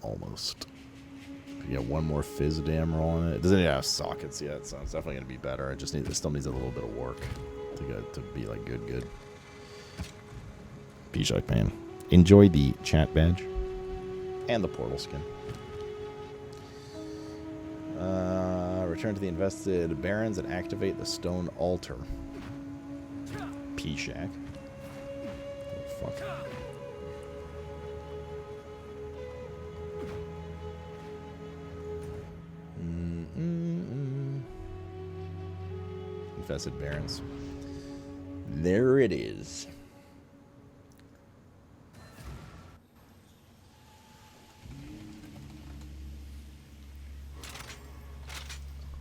Almost. You get one more fizz dam roll on it. It doesn't even have sockets yet, so it's definitely gonna be better. It still needs a little bit of work to be like good. P-Shock man. Enjoy the chat badge and the portal skin. Return to the invested barons and activate the stone altar. P-Shack. Oh, fuck. Infested barons. There it is.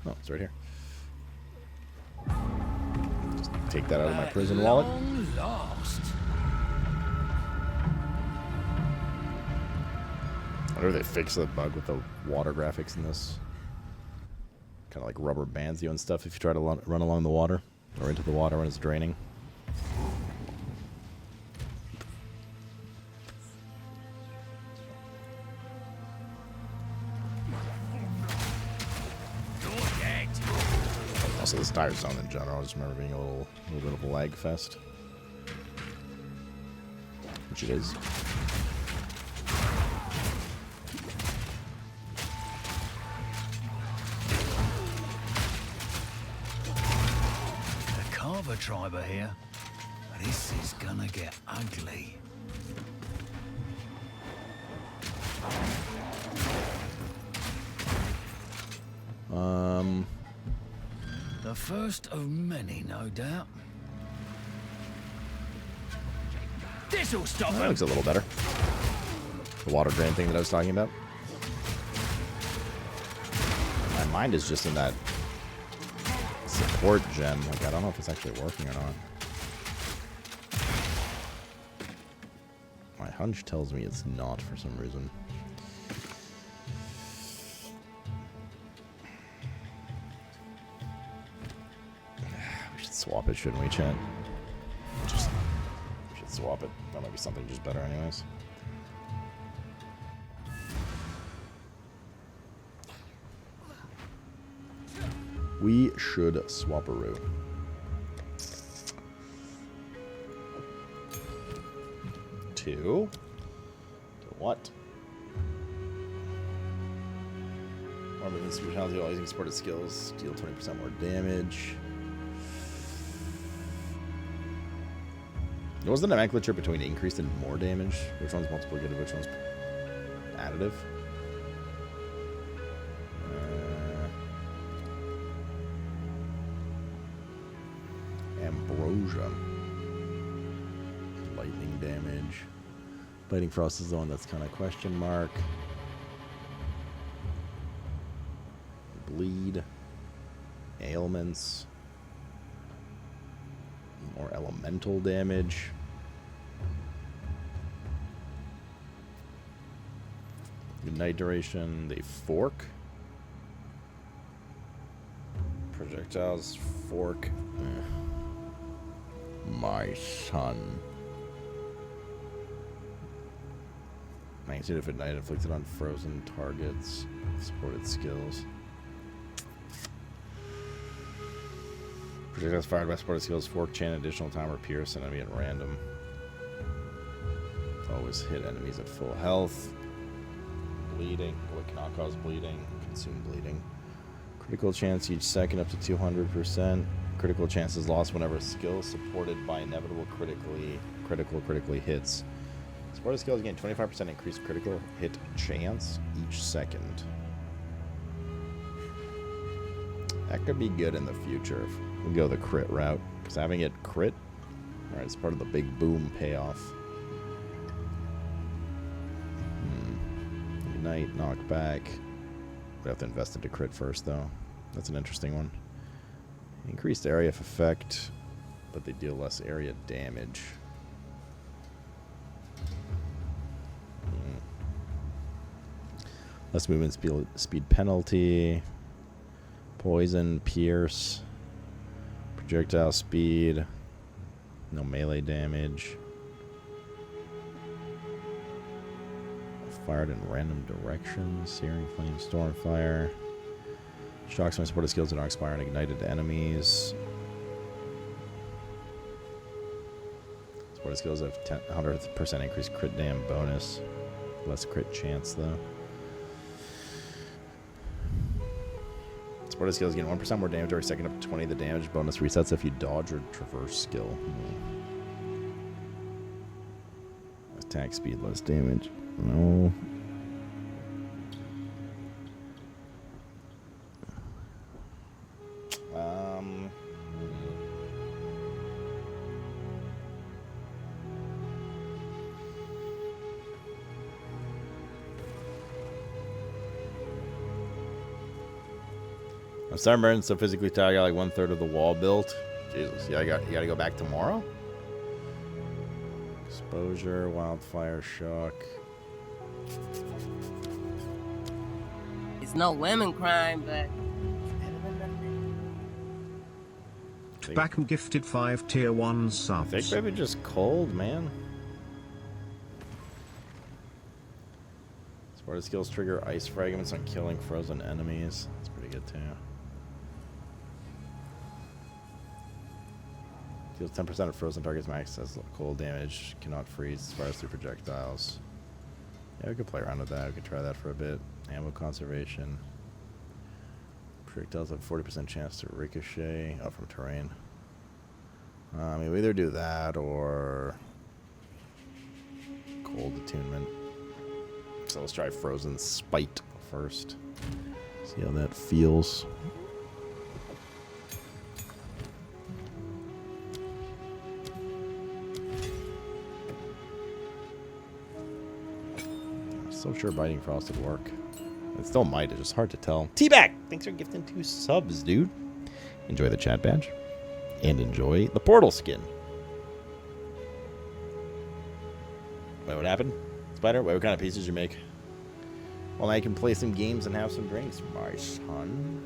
Oh, it's right here. Just take that out of my prison wallet. Lost. I wonder if they fix the bug with the water graphics in this. Kind of like rubber bands you and stuff if you try to run along the water or into the water when it's draining. Also, this tire zone in general, I just remember being a little bit of a lag fest. Which it is. The Carver tribe are here. This is gonna get ugly. The first of many, no doubt. This'll stop That him. looks a little better. The water drain thing that I was talking about. My mind is just in that support gem. Like, I don't know if it's actually working or not. My hunch tells me it's not for some reason. We should swap it, shouldn't we, chat? We should swap it. That might be something just better anyways. We should swap a route. To what? More movement speed penalty while using supported skills. Deal 20% more damage. What was the nomenclature between increased and more damage? Which one's multiplicative? Which one's additive? Ambrosia. Lightning damage. Biting Frost is the one that's kind of question mark. Bleed. Ailments. More elemental damage. Night duration. They fork. Projectiles fork. My son. Magnitude of ignite inflicted on frozen targets. Supported skills. Projectiles fired by supported skills. Fork, chain, additional time, or pierce enemy at random. Always hit enemies at full health. Bleeding. What cannot cause bleeding? Consume bleeding. Critical chance each second up to 200%. Critical chance is lost whenever skill supported by inevitable critically hits. Supported skills gain 25% increased critical hit chance each second. That could be good in the future if we go the crit route. Because having it crit, alright, it's part of the big boom payoff. Ignite, knockback. We have to invest into crit first, though. That's an interesting one. Increased area of effect, but they deal less area damage. Less movement speed penalty. Poison, pierce. Projectile speed. No melee damage. fired in random directions. Searing flame, storm fire. Shocks when supported skills do not expire on ignited enemies. Supported skills have 100% increased crit dam bonus. Less crit chance though. Supported skills gain 1% more damage every second up to 20. The damage bonus resets if you dodge or traverse skill. Attack speed, less damage. No. I'm sunburned, so physically tired. I got like 1/3 of the wall built. Jesus, yeah, you gotta go back tomorrow. Exposure, wildfire, shock. It's no women crime, but Back and gifted 5 tier 1 I subs. think maybe just cold, man. Supported skills trigger ice fragments on killing frozen enemies. That's pretty good too. Deals 10% of frozen targets max as cold damage. Cannot freeze. Fires through projectiles. Yeah, we could play around with that. We could try that for a bit. Ammo conservation. Projectiles have 40% chance to ricochet from terrain. I mean, we either do that or cold attunement. So let's try frozen spite first. See how that feels. So sure biting frost would work. It still might, it's just hard to tell. T-Bag! Thanks for gifting 2 subs, dude. Enjoy the chat badge. And enjoy the portal skin. Wait, what happened? Spider? Wait, what kind of pieces you make? Well, now you can play some games and have some drinks, my son.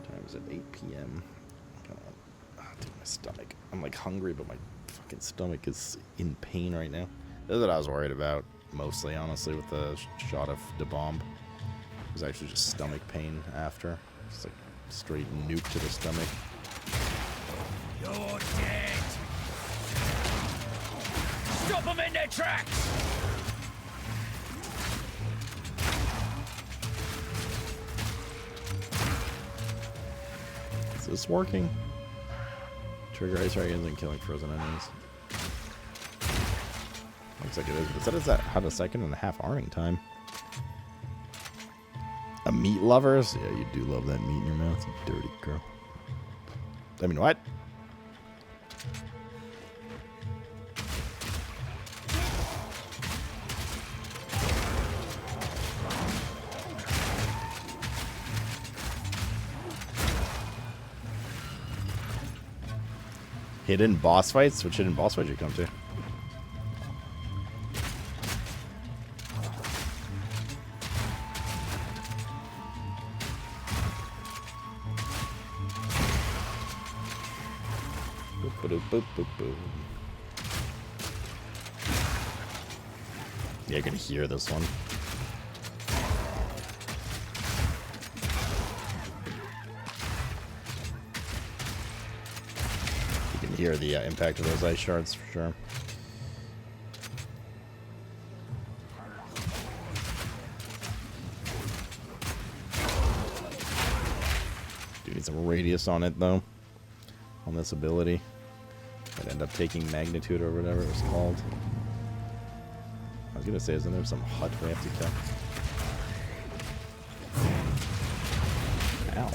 Time is at 8 p.m. Dude, my stomach. I'm like hungry, but my fucking stomach is in pain right now. That's what I was worried about. Mostly, honestly, with the shot of the bomb. It was actually just stomach pain after. Just like straight nuke to the stomach. You're dead. Stop them in their tracks. Is this working? Trigger ice dragons and killing frozen enemies. Looks like it is, but it says that had a 2.5 arming time. A meat lovers? Yeah, you do love that meat in your mouth, you dirty girl. I mean, what? Hidden boss fights? Which hidden boss fight did you come to? Yeah, you're gonna hear this one. You can hear the impact of those ice shards for sure. Do need some radius on it though, on this ability. I'd end up taking magnitude or whatever it was called. I was gonna say, isn't there some hut we have to kill? Ow.